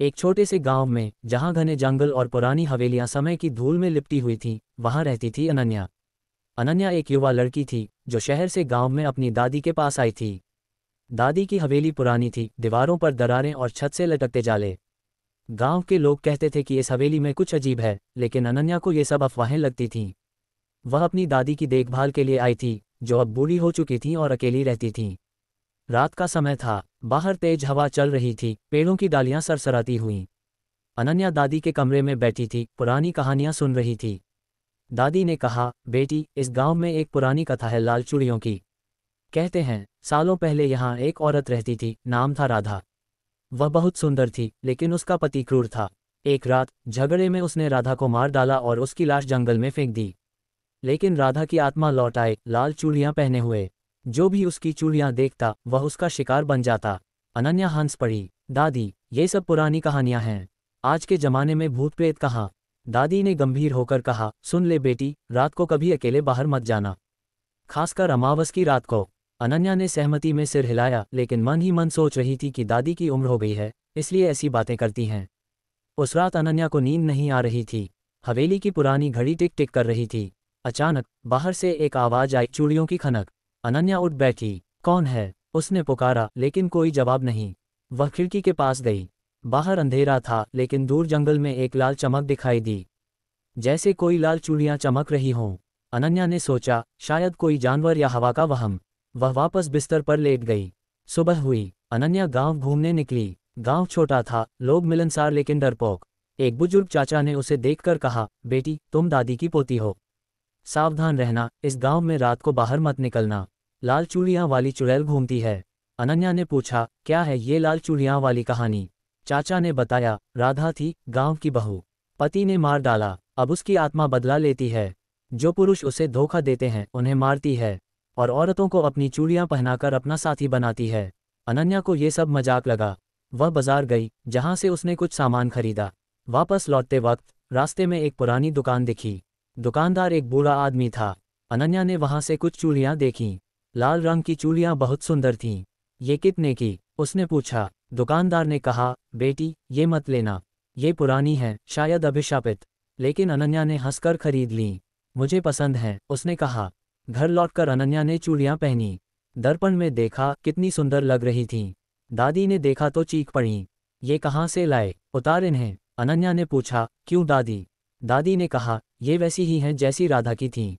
एक छोटे से गांव में, जहां घने जंगल और पुरानी हवेलियां समय की धूल में लिपटी हुई थीं, वहां रहती थी अनन्या। अनन्या एक युवा लड़की थी जो शहर से गांव में अपनी दादी के पास आई थी। दादी की हवेली पुरानी थी, दीवारों पर दरारें और छत से लटकते जाले। गांव के लोग कहते थे कि इस हवेली में कुछ अजीब है, लेकिन अनन्या को ये सब अफवाहें लगती थीं। वह अपनी दादी की देखभाल के लिए आई थी, जो अब बूढ़ी हो चुकी थी और अकेली रहती थी। रात का समय था, बाहर तेज हवा चल रही थी, पेड़ों की डालियां सरसराती हुईं। अनन्या दादी के कमरे में बैठी थी, पुरानी कहानियां सुन रही थी। दादी ने कहा, बेटी, इस गांव में एक पुरानी कथा है लाल चूड़ियों की। कहते हैं, सालों पहले यहाँ एक औरत रहती थी, नाम था राधा। वह बहुत सुंदर थी, लेकिन उसका पति क्रूर था। एक रात झगड़े में उसने राधा को मार डाला और उसकी लाश जंगल में फेंक दी। लेकिन राधा की आत्मा लौट आए, लाल चूड़ियां पहने हुए। जो भी उसकी चूड़ियां देखता, वह उसका शिकार बन जाता। अनन्या हंस पड़ी। दादी, ये सब पुरानी कहानियां हैं। आज के जमाने में भूत प्रेत कहाँ? दादी ने गंभीर होकर कहा, सुन ले बेटी, रात को कभी अकेले बाहर मत जाना, खासकर अमावस की रात को। अनन्या ने सहमति में सिर हिलाया, लेकिन मन ही मन सोच रही थी कि दादी की उम्र हो गई है, इसलिए ऐसी बातें करती हैं। उस रात अनन्या को नींद नहीं आ रही थी। हवेली की पुरानी घड़ी टिक टिक कर रही थी। अचानक बाहर से एक आवाज आई, चूड़ियों की खनक। अनन्या उठ बैठी। कौन है? उसने पुकारा, लेकिन कोई जवाब नहीं। वह खिड़की के पास गई। बाहर अंधेरा था, लेकिन दूर जंगल में एक लाल चमक दिखाई दी, जैसे कोई लाल चूड़ियां चमक रही हों। अनन्या ने सोचा, शायद कोई जानवर या हवा का वहम। वह वापस बिस्तर पर लेट गई। सुबह हुई। अनन्या गांव घूमने निकली। गांव छोटा था, लोग मिलनसार लेकिन डरपोक। एक बुजुर्ग चाचा ने उसे देखकर कहा, बेटी, तुम दादी की पोती हो। सावधान रहना, इस गांव में रात को बाहर मत निकलना। लाल चूड़ियां वाली चुड़ैल घूमती है। अनन्या ने पूछा, क्या है ये लाल चूड़ियां वाली कहानी? चाचा ने बताया, राधा थी, गांव की बहू। पति ने मार डाला, अब उसकी आत्मा बदला लेती है। जो पुरुष उसे धोखा देते हैं उन्हें मारती है, और औरतों को अपनी चूड़ियां पहनाकर अपना साथी बनाती है। अनन्या को ये सब मजाक लगा। वह बाजार गई, जहां से उसने कुछ सामान खरीदा। वापस लौटते वक्त रास्ते में एक पुरानी दुकान दिखी। दुकानदार एक बूढ़ा आदमी था। अनन्या ने वहां से कुछ चूड़ियां देखीं। लाल रंग की चूड़ियां बहुत सुंदर थीं। ये कितने की? उसने पूछा। दुकानदार ने कहा, बेटी, ये मत लेना, ये पुरानी है, शायद अभिशापित। लेकिन अनन्या ने हंसकर खरीद लीं। मुझे पसंद है, उसने कहा। घर लौटकर अनन्या ने चूड़ियां पहनी। दर्पण में देखा, कितनी सुंदर लग रही थीं। दादी ने देखा तो चीख पड़ी, ये कहाँ से लाए? उतार इन्हें। अनन्या ने पूछा, क्यों दादी? दादी ने कहा, ये वैसी ही हैं जैसी राधा की थीं,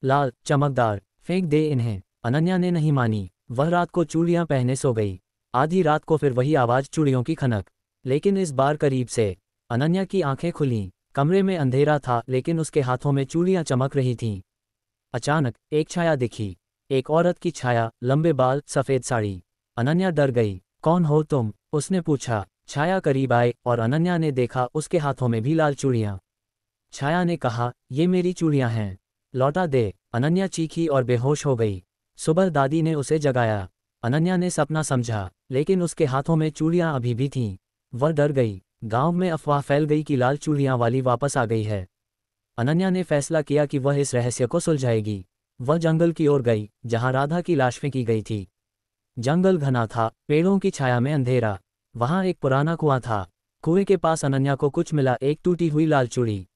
लाल, चमकदार, फेंक दे इन्हें। अनन्या ने नहीं मानी। वह रात को चूड़ियां पहने सो गई। आधी रात को फिर वही आवाज, चूड़ियों की खनक, लेकिन इस बार करीब से। अनन्या की आंखें खुलीं। कमरे में अंधेरा था, लेकिन उसके हाथों में चूड़ियां चमक रही थीं। अचानक एक छाया दिखी, एक औरत की छाया, लंबे बाल, सफेद साड़ी। अनन्या डर गई। कौन हो तुम? उसने पूछा। छाया करीब आए और अनन्या ने देखा उसके हाथों में भी लाल चूड़ियां। छाया ने कहा, ये मेरी चूड़ियां हैं, लौटा दे। अनन्या चीखी और बेहोश हो गई। सुबह दादी ने उसे जगाया। अनन्या ने सपना समझा, लेकिन उसके हाथों में चूड़ियां अभी भी थीं। वह डर गई। गांव में अफवाह फैल गई कि लाल चूड़ियां वाली वापस आ गई है। अनन्या ने फैसला किया कि वह इस रहस्य को सुलझाएगी। वह जंगल की ओर गई, जहां राधा की लाश फेंकी गई थी। जंगल घना था, पेड़ों की छाया में अंधेरा। वहां एक पुराना कुआं था। कुएं के पास अनन्या को कुछ मिला, एक टूटी हुई लाल चूड़ी।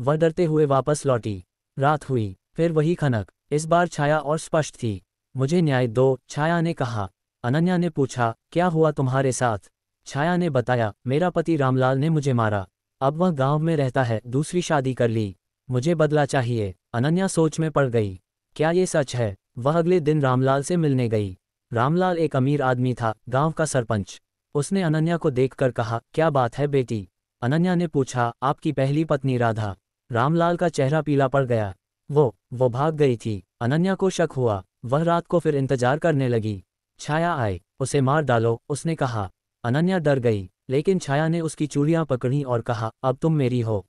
वह डरते हुए वापस लौटी। रात हुई, फिर वही खनक। इस बार छाया और स्पष्ट थी। मुझे न्याय दो, छाया ने कहा। अनन्या ने पूछा, क्या हुआ तुम्हारे साथ? छाया ने बताया, मेरा पति रामलाल ने मुझे मारा। अब वह गांव में रहता है, दूसरी शादी कर ली। मुझे बदला चाहिए। अनन्या सोच में पड़ गई। क्या ये सच है? वह अगले दिन रामलाल से मिलने गई। रामलाल एक अमीर आदमी था, गांव का सरपंच। उसने अनन्या को देखकर कहा, क्या बात है बेटी? अनन्या ने पूछा, आपकी पहली पत्नी राधा? रामलाल का चेहरा पीला पड़ गया। वो भाग गई थी। अनन्या को शक हुआ। वह रात को फिर इंतजार करने लगी। छाया आए, उसे मार डालो, उसने कहा। अनन्या डर गई, लेकिन छाया ने उसकी चूड़ियां पकड़ी और कहा, अब तुम मेरी हो।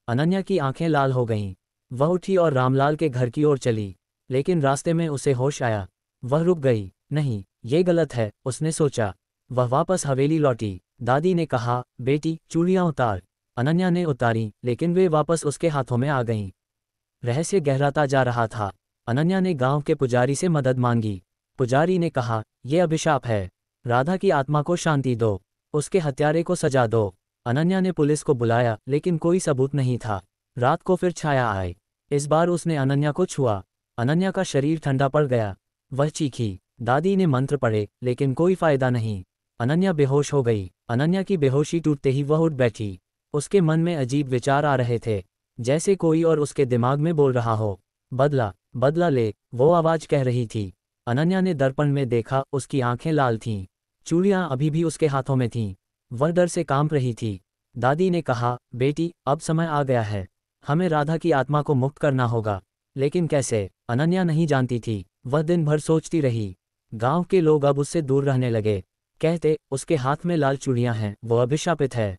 अनन्या की आंखें लाल हो गईं। वह उठी और रामलाल के घर की ओर चली, लेकिन रास्ते में उसे होश आया। वह रुक गई। नहीं, ये गलत है, उसने सोचा। वह वापस हवेली लौटी। दादी ने कहा, बेटी, चूड़ियां उतार। अनन्या ने उतारी, लेकिन वे वापस उसके हाथों में आ गईं। रहस्य गहराता जा रहा था। अनन्या ने गांव के पुजारी से मदद मांगी। पुजारी ने कहा, यह अभिशाप है, राधा की आत्मा को शांति दो। उसके हत्यारे को सजा दो। अनन्या ने पुलिस को बुलाया लेकिन कोई सबूत नहीं था। रात को फिर छाया आई। इस बार उसने अनन्या को छुआ। अनन्या का शरीर ठंडा पड़ गया। वह चीखी। दादी ने मंत्र पढ़े लेकिन कोई फायदा नहीं। अनन्या बेहोश हो गई। अनन्या की बेहोशी टूटते ही वह उठ बैठी। उसके मन में अजीब विचार आ रहे थे, जैसे कोई और उसके दिमाग में बोल रहा हो, बदला बदला ले, वो आवाज कह रही थी। अनन्या ने दर्पण में देखा, उसकी आंखें लाल थीं। चूड़ियां अभी भी उसके हाथों में थीं। वह डर से कांप रही थी। दादी ने कहा, बेटी अब समय आ गया है, हमें राधा की आत्मा को मुक्त करना होगा। लेकिन कैसे? अनन्या नहीं जानती थी। वह दिन भर सोचती रही। गांव के लोग अब उससे दूर रहने लगे। कहते, उसके हाथ में लाल चूड़ियां हैं, वो अभिशापित है।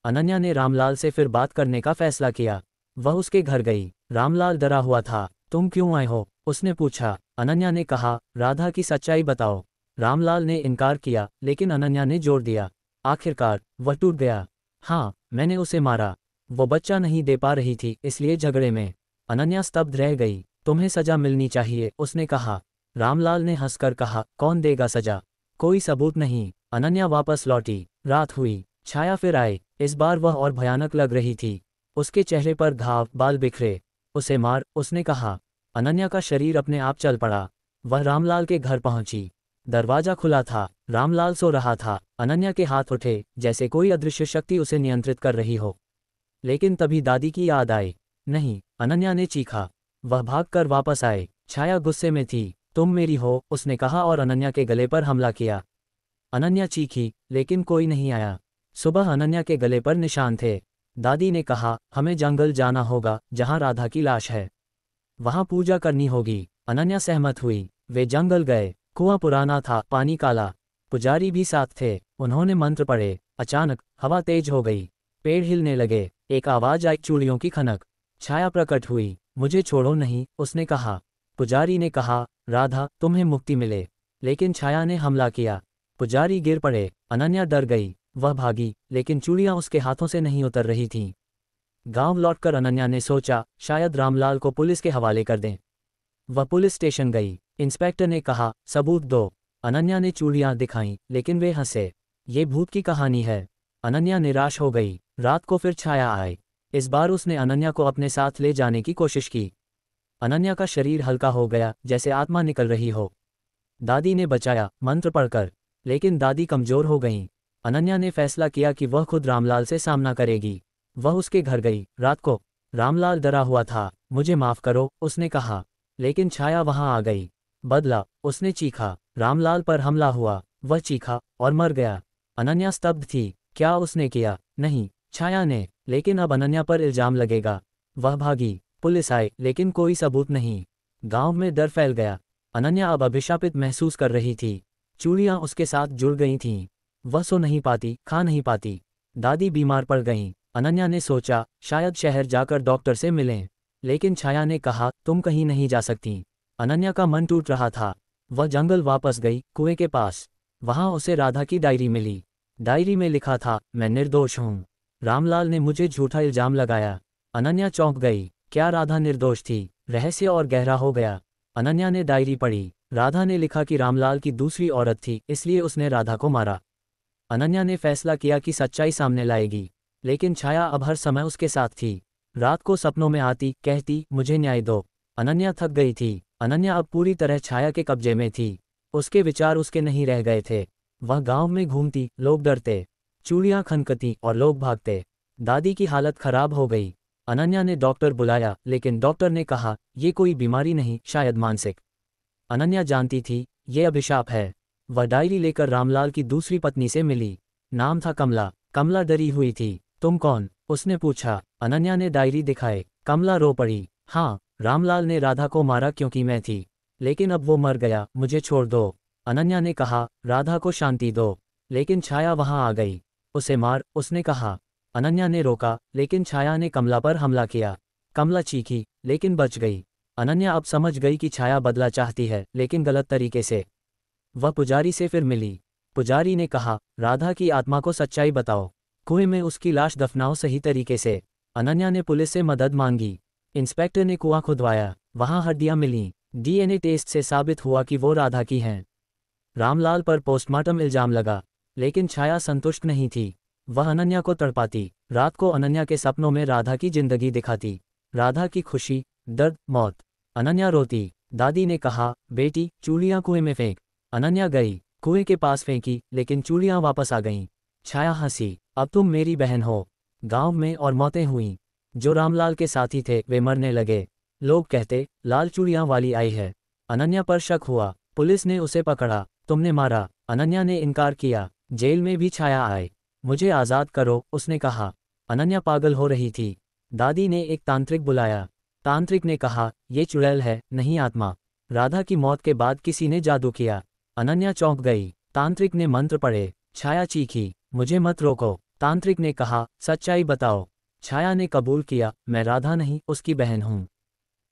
अनन्या ने रामलाल से फिर बात करने का फैसला किया। वह उसके घर गई। रामलाल डरा हुआ था। तुम क्यों आए हो? उसने पूछा। अनन्या ने कहा, राधा की सच्चाई बताओ। रामलाल ने इनकार किया लेकिन अनन्या ने जोर दिया। आखिरकार वह टूट गया। हाँ, मैंने उसे मारा। वो बच्चा नहीं दे पा रही थी इसलिए झगड़े में। अनन्या स्तब्ध रह गई। तुम्हें सजा मिलनी चाहिए, उसने कहा। रामलाल ने हंसकर कहा, कौन देगा सजा? कोई सबूत नहीं। अनन्या वापस लौटी। रात हुई। छाया फिर आई। इस बार वह और भयानक लग रही थी। उसके चेहरे पर घाव, बाल बिखरे। उसे मार, उसने कहा। अनन्या का शरीर अपने आप चल पड़ा। वह रामलाल के घर पहुंची। दरवाजा खुला था। रामलाल सो रहा था। अनन्या के हाथ उठे जैसे कोई अदृश्य शक्ति उसे नियंत्रित कर रही हो। लेकिन तभी दादी की याद आई। नहीं, अनन्या ने चीखा। वह भागकर वापस आए। छाया गुस्से में थी। तुम मेरी हो, उसने कहा और अनन्या के गले पर हमला किया। अनन्या चीखी लेकिन कोई नहीं आया। सुबह अनन्या के गले पर निशान थे। दादी ने कहा, हमें जंगल जाना होगा जहां राधा की लाश है। वहां पूजा करनी होगी। अनन्या सहमत हुई। वे जंगल गए। कुआं पुराना था, पानी काला। पुजारी भी साथ थे। उन्होंने मंत्र पढ़े। अचानक हवा तेज हो गई। पेड़ हिलने लगे। एक आवाज आई, चूड़ियों की खनक। छाया प्रकट हुई। मुझे छोड़ो नहीं, उसने कहा। पुजारी ने कहा, राधा तुम्हें मुक्ति मिले। लेकिन छाया ने हमला किया। पुजारी गिर पड़े। अनन्या डर गई। वह भागी लेकिन चूड़ियां उसके हाथों से नहीं उतर रही थीं। गांव लौटकर अनन्या ने सोचा, शायद रामलाल को पुलिस के हवाले कर दें। वह पुलिस स्टेशन गई। इंस्पेक्टर ने कहा, सबूत दो। अनन्या ने चूड़ियां दिखाईं लेकिन वे हंसे। ये भूत की कहानी है। अनन्या निराश हो गई। रात को फिर छाया आई। इस बार उसने अनन्या को अपने साथ ले जाने की कोशिश की। अनन्या का शरीर हल्का हो गया, जैसे आत्मा निकल रही हो। दादी ने बचाया, मंत्र पढ़कर। लेकिन दादी कमजोर हो गईं। अनन्या ने फैसला किया कि वह खुद रामलाल से सामना करेगी। वह उसके घर गई। रात को रामलाल डरा हुआ था। मुझे माफ करो, उसने कहा। लेकिन छाया वहां आ गई। बदला, उसने चीखा। रामलाल पर हमला हुआ। वह चीखा और मर गया। अनन्या स्तब्ध थी। क्या उसने किया? नहीं, छाया ने। लेकिन अब अनन्या पर इल्जाम लगेगा। वह भागी। पुलिस आई लेकिन कोई सबूत नहीं। गांव में डर फैल गया। अनन्या अब अभिशापित महसूस कर रही थी। चूड़ियां उसके साथ जुड़ गई थीं। वह सो नहीं पाती, खा नहीं पाती। दादी बीमार पड़ गईं। अनन्या ने सोचा, शायद शहर जाकर डॉक्टर से मिलें। लेकिन छाया ने कहा, तुम कहीं नहीं जा सकती। अनन्या का मन टूट रहा था। वह जंगल वापस गई, कुएं के पास। वहां उसे राधा की डायरी मिली। डायरी में लिखा था, मैं निर्दोष हूँ। रामलाल ने मुझे झूठा इल्जाम लगाया। अनन्या चौंक गई। क्या राधा निर्दोष थी? रहस्य और गहरा हो गया। अनन्या ने डायरी पढ़ी। राधा ने लिखा कि रामलाल की दूसरी औरत थी, इसलिए उसने राधा को मारा। अनन्या ने फैसला किया कि सच्चाई सामने लाएगी। लेकिन छाया अब हर समय उसके साथ थी। रात को सपनों में आती, कहती, मुझे न्याय दो। अनन्या थक गई थी। अनन्या अब पूरी तरह छाया के कब्जे में थी। उसके विचार उसके नहीं रह गए थे। वह गांव में घूमती, लोग डरते। चूड़ियां खनकती और लोग भागते। दादी की हालत खराब हो गई। अनन्या ने डॉक्टर बुलाया लेकिन डॉक्टर ने कहा, ये कोई बीमारी नहीं, शायद मानसिक। अनन्या जानती थी, ये अभिशाप है। वह डायरी लेकर रामलाल की दूसरी पत्नी से मिली। नाम था कमला। कमला डरी हुई थी। तुम कौन? उसने पूछा। अनन्या ने डायरी दिखाए। कमला रो पड़ी। हाँ, रामलाल ने राधा को मारा क्योंकि मैं थी। लेकिन अब वो मर गया, मुझे छोड़ दो। अनन्या ने कहा, राधा को शांति दो। लेकिन छाया वहां आ गई। उसे मार, उसने कहा। अनन्या ने रोका लेकिन छाया ने कमला पर हमला किया। कमला चीखी लेकिन बच गई। अनन्या अब समझ गई कि छाया बदला चाहती है, लेकिन गलत तरीके से। वह पुजारी से फिर मिली। पुजारी ने कहा, राधा की आत्मा को सच्चाई बताओ। कुएं में उसकी लाश दफनाओ सही तरीके से। अनन्या ने पुलिस से मदद मांगी। इंस्पेक्टर ने कुआं खुदवाया। वहां हड्डियां मिलीं। डीएनए टेस्ट से साबित हुआ कि वो राधा की हैं। रामलाल पर पोस्टमार्टम इल्जाम लगा। लेकिन छाया संतुष्ट नहीं थी। वह अनन्या को तड़पाती। रात को अनन्या के सपनों में राधा की जिंदगी दिखाती। राधा की खुशी, दर्द, मौत। अनन्या रोती। दादी ने कहा, बेटी चूड़ियाँ कुएं में फेंक। अनन्या गई, कुएं के पास फेंकी, लेकिन चूड़ियाँ वापस आ गईं। छाया हंसी, अब तुम मेरी बहन हो। गांव में और मौतें हुईं। जो रामलाल के साथी थे वे मरने लगे। लोग कहते, लाल चूड़ियाँ वाली आई है। अनन्या पर शक हुआ। पुलिस ने उसे पकड़ा। तुमने मारा? अनन्या ने इनकार किया। जेल में भी छाया आए। मुझे आज़ाद करो, उसने कहा। अनन्या पागल हो रही थी। दादी ने एक तांत्रिक बुलाया। तांत्रिक ने कहा, ये चुड़ैल है, नहीं आत्मा। राधा की मौत के बाद किसी ने जादू किया। अनन्या चौंक गई। तांत्रिक ने मंत्र पढ़े। छाया चीखी, मुझे मत रोको। तांत्रिक ने कहा, सच्चाई बताओ। छाया ने कबूल किया, मैं राधा नहीं, उसकी बहन हूँ।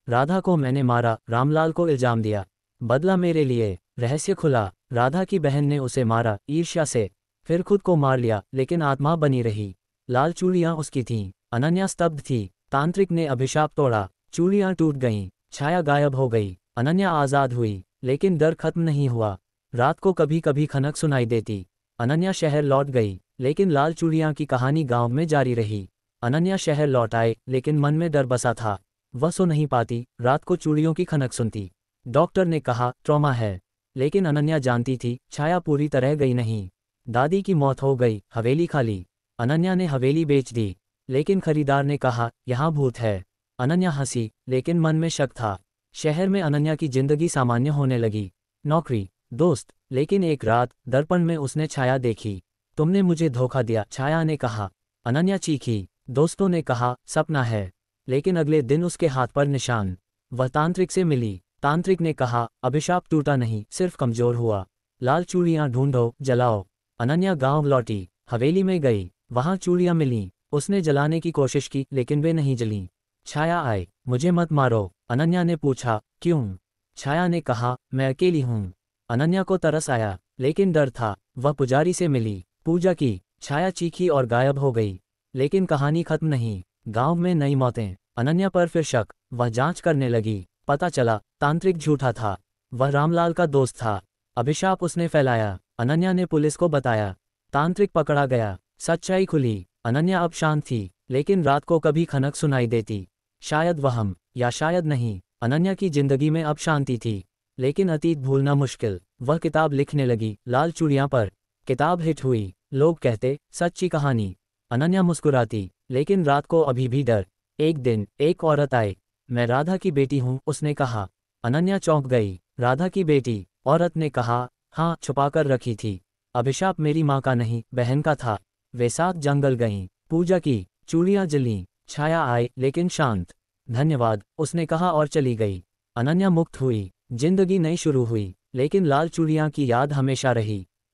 राधा को मैंने मारा, रामलाल को इल्जाम दिया। बदला मेरे लिए। रहस्य खुला, राधा की बहन ने उसे मारा, ईर्ष्या से। फिर खुद को मार लिया, लेकिन आत्मा बनी रही। लाल चूड़ियाँ उसकी थीं। अनन्या स्तब्ध थी। तांत्रिक ने अभिशाप तोड़ा। चूड़ियाँ टूट गईं। छाया गायब हो गई। अनन्या आज़ाद हुई, लेकिन डर खत्म नहीं हुआ। रात को कभी कभी खनक सुनाई देती। अनन्या शहर लौट गई, लेकिन लाल चूड़ियाँ की कहानी गांव में जारी रही। अनन्या शहर लौट आए, लेकिन मन में डर बसा था। वह सो नहीं पाती, रात को चूड़ियों की खनक सुनती। डॉक्टर ने कहा, ट्रॉमा है। लेकिन अनन्या जानती थी, छाया पूरी तरह गई नहीं। दादी की मौत हो गई, हवेली खाली। अनन्या ने हवेली बेच दी, लेकिन खरीदार ने कहा, यहाँ भूत है। अनन्या हंसी, लेकिन मन में शक था। शहर में अनन्या की जिंदगी सामान्य होने लगी। नौकरी, दोस्त, लेकिन एक रात दर्पण में उसने छाया देखी। तुमने मुझे धोखा दिया, छाया ने कहा। अनन्या चीखी। दोस्तों ने कहा, सपना है। लेकिन अगले दिन उसके हाथ पर निशान। वह तांत्रिक से मिली। तांत्रिक ने कहा, अभिशाप टूटा नहीं, सिर्फ कमजोर हुआ। लाल चूड़ियाँ ढूंढो, जलाओ। अनन्या गांव लौटी। हवेली में गई। वहां चूड़ियाँ मिलीं। उसने जलाने की कोशिश की, लेकिन वे नहीं जलीं। छाया आए, मुझे मत मारो। अनन्या ने पूछा, क्यों? छाया ने कहा, मैं अकेली हूँ। अनन्या को तरस आया, लेकिन डर था। वह पुजारी से मिली, पूजा की। छाया चीखी और गायब हो गई। लेकिन कहानी खत्म नहीं। गांव में नई मौतें। अनन्या पर फिर शक। वह जांच करने लगी। पता चला, तांत्रिक झूठा था। वह रामलाल का दोस्त था। अभिशाप उसने फैलाया। अनन्या ने पुलिस को बताया। तांत्रिक पकड़ा गया। सच्चाई खुली। अनन्या अब शांत थी, लेकिन रात को कभी खनक सुनाई देती। शायद वहम, या शायद नहीं। अनन्या की जिंदगी में अब शांति थी, लेकिन अतीत भूलना मुश्किल। वह किताब लिखने लगी, लाल चूड़ियाँ पर। किताब हिट हुई। लोग कहते, सच्ची कहानी। अनन्या मुस्कुराती, लेकिन रात को अभी भी डर। एक दिन एक औरत आई। मैं राधा की बेटी हूँ, उसने कहा। अनन्या चौंक गई। राधा की बेटी? औरत ने कहा, हाँ, छुपाकर रखी थी। अभिशाप मेरी माँ का नहीं, बहन का था। वे साथ जंगल गईं, पूजा की, चूड़ियाँ जलीं। छाया आए, लेकिन शांत। धन्यवाद, उसने कहा और चली गई। अनन्या मुक्त हुई। जिंदगी नई शुरू हुई, लेकिन लाल चूड़ियाँ की याद हमेशा रही।